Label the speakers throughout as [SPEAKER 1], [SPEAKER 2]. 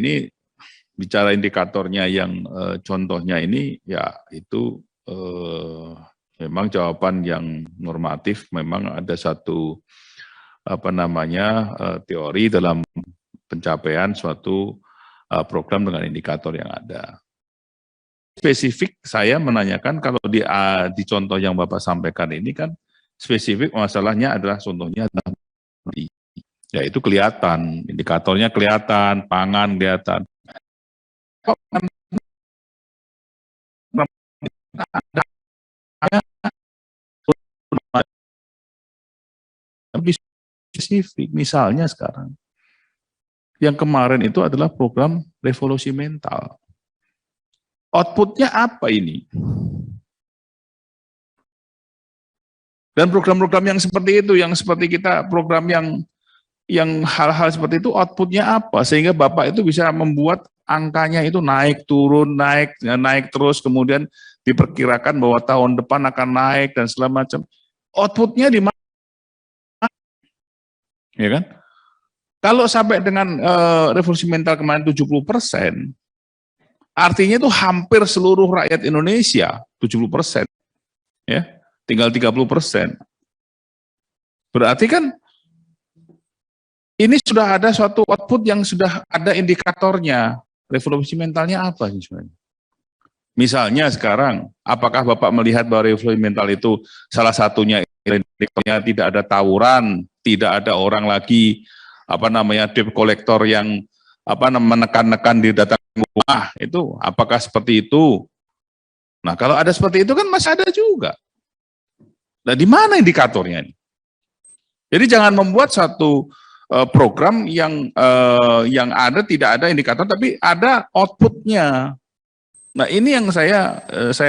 [SPEAKER 1] ini bicara indikatornya yang contohnya ini ya itu memang jawaban yang normatif, memang ada satu teori dalam pencapaian suatu program dengan indikator yang ada. Spesifik saya menanyakan kalau di contoh yang Bapak sampaikan ini kan spesifik masalahnya adalah contohnya adalah ya itu kelihatan, indikatornya kelihatan, pangan kelihatan. Lebih spesifik, misalnya sekarang yang kemarin itu adalah program revolusi mental. Outputnya apa ini? Dan program-program yang seperti itu, yang seperti kita program yang hal-hal seperti itu outputnya apa? Sehingga Bapak itu bisa membuat angkanya itu naik, turun, naik terus, kemudian diperkirakan bahwa tahun depan akan naik dan segala macam. Outputnya di mana? Ya kan? Kalau sampai dengan revolusi mental kemarin 70%, artinya itu hampir seluruh rakyat Indonesia 70%, ya, tinggal 30%. Berarti kan ini sudah ada suatu output yang sudah ada indikatornya. Revolusi mentalnya apa sih sebenarnya? Misalnya sekarang, apakah Bapak melihat bahwa revolusi mental itu salah satunya indikatornya tidak ada tawuran, tidak ada orang lagi debt collector yang menekan-nekan di datang rumah, itu apakah seperti itu? Nah, kalau ada seperti itu kan masih ada juga. Nah, di mana indikatornya ini? Jadi jangan membuat satu program yang ada tidak ada indikator tapi ada outputnya. Nah, ini yang saya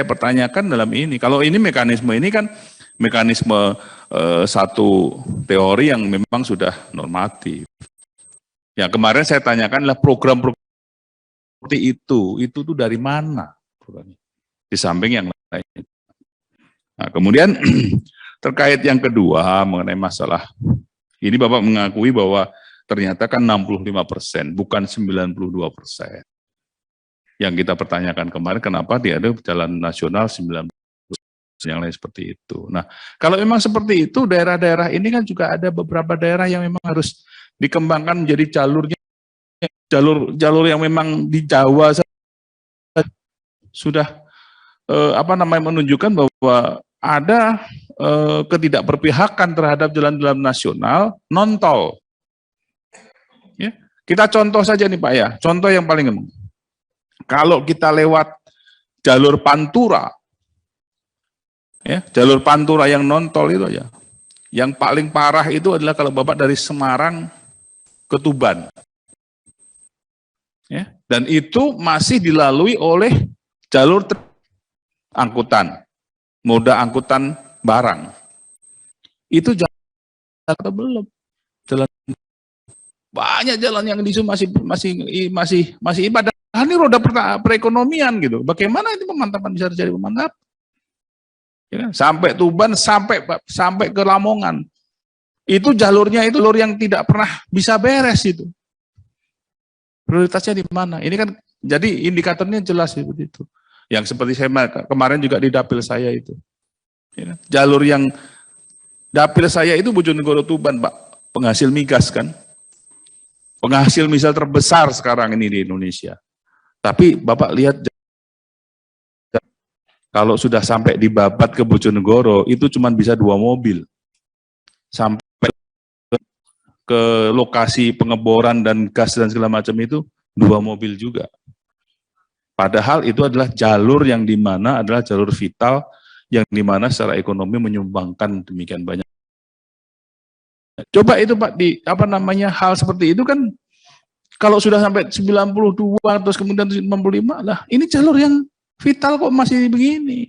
[SPEAKER 1] pertanyakan dalam ini. Kalau ini mekanisme ini kan mekanisme satu teori yang memang sudah normatif. Yang kemarin saya tanyakan adalah program-program seperti itu tuh dari mana? Di samping yang lain. Nah, kemudian terkait yang kedua mengenai masalah ini Bapak mengakui bahwa ternyata kan 65%, bukan 92%. Yang kita pertanyakan kemarin kenapa dia ada jalan nasional 90%, yang lain seperti itu. Nah, kalau memang seperti itu, daerah-daerah ini kan juga ada beberapa daerah yang memang harus dikembangkan menjadi jalur yang memang di Jawa sudah menunjukkan bahwa ada ketidakberpihakan terhadap jalan-jalan nasional non-tol. Ya, kita contoh saja nih Pak ya, contoh yang paling umum. Kalau kita lewat jalur Pantura, ya, jalur Pantura yang non-tol itu aja. Yang paling parah itu adalah kalau Bapak dari Semarang ke Tuban. Ya, dan itu masih dilalui oleh jalur angkutan, moda angkutan barang. Itu jalan atau belum? Jalan banyak jalan yang di situ masih ibadah. Ini roda perekonomian gitu. Bagaimana itu pemantapan bisa terjadi pemantap? Ya kan? Sampai Tuban, sampai ke Lamongan. Itu jalurnya itu jalur yang tidak pernah bisa beres itu. Prioritasnya di mana? Ini kan jadi indikatornya jelas seperti itu. Yang seperti saya kemarin juga di dapil saya itu. Ya kan? Jalur yang dapil saya itu Bojonegoro Tuban, Pak. Penghasil migas kan. Penghasil misal terbesar sekarang ini di Indonesia. Tapi Bapak lihat kalau sudah sampai di Babat ke Bojonegoro itu cuma bisa 2 mobil. Sampai ke lokasi pengeboran dan gas dan segala macam itu 2 mobil juga. Padahal itu adalah jalur yang dimana adalah jalur vital yang dimana secara ekonomi menyumbangkan demikian banyak. Coba itu Pak di hal seperti itu kan kalau sudah sampai 92 terus kemudian 95 lah ini jalur yang vital kok masih begini.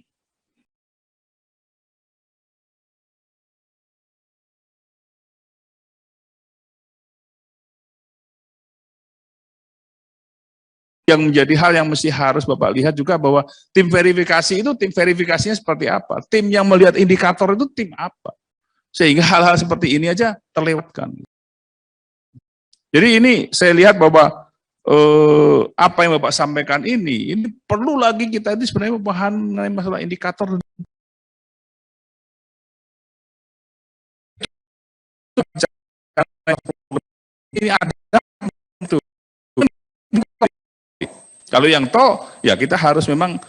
[SPEAKER 1] Yang menjadi hal yang mesti harus Bapak lihat juga bahwa tim verifikasi itu tim verifikasinya seperti apa, tim yang melihat indikator itu tim apa, sehingga hal-hal seperti ini aja terlewatkan. Jadi ini saya lihat bahwa apa yang Bapak sampaikan ini perlu lagi kita ini sebenarnya memahami masalah indikator. Ini ada itu. Kalau yang tol, ya kita harus memang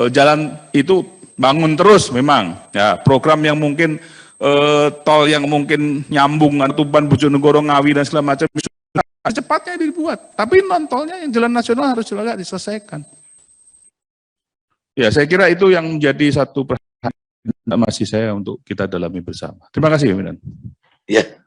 [SPEAKER 1] jalan itu bangun terus memang. Ya program yang mungkin tol yang mungkin nyambung Tuban, Bojonegoro, Ngawi dan segala macam cepatnya dibuat. Tapi non tolnya yang jalan nasional harus juga diselesaikan. Ya saya kira itu yang menjadi satu perhatian masih saya untuk kita dalami bersama. Terima kasih, Pimpinan.
[SPEAKER 2] Ya.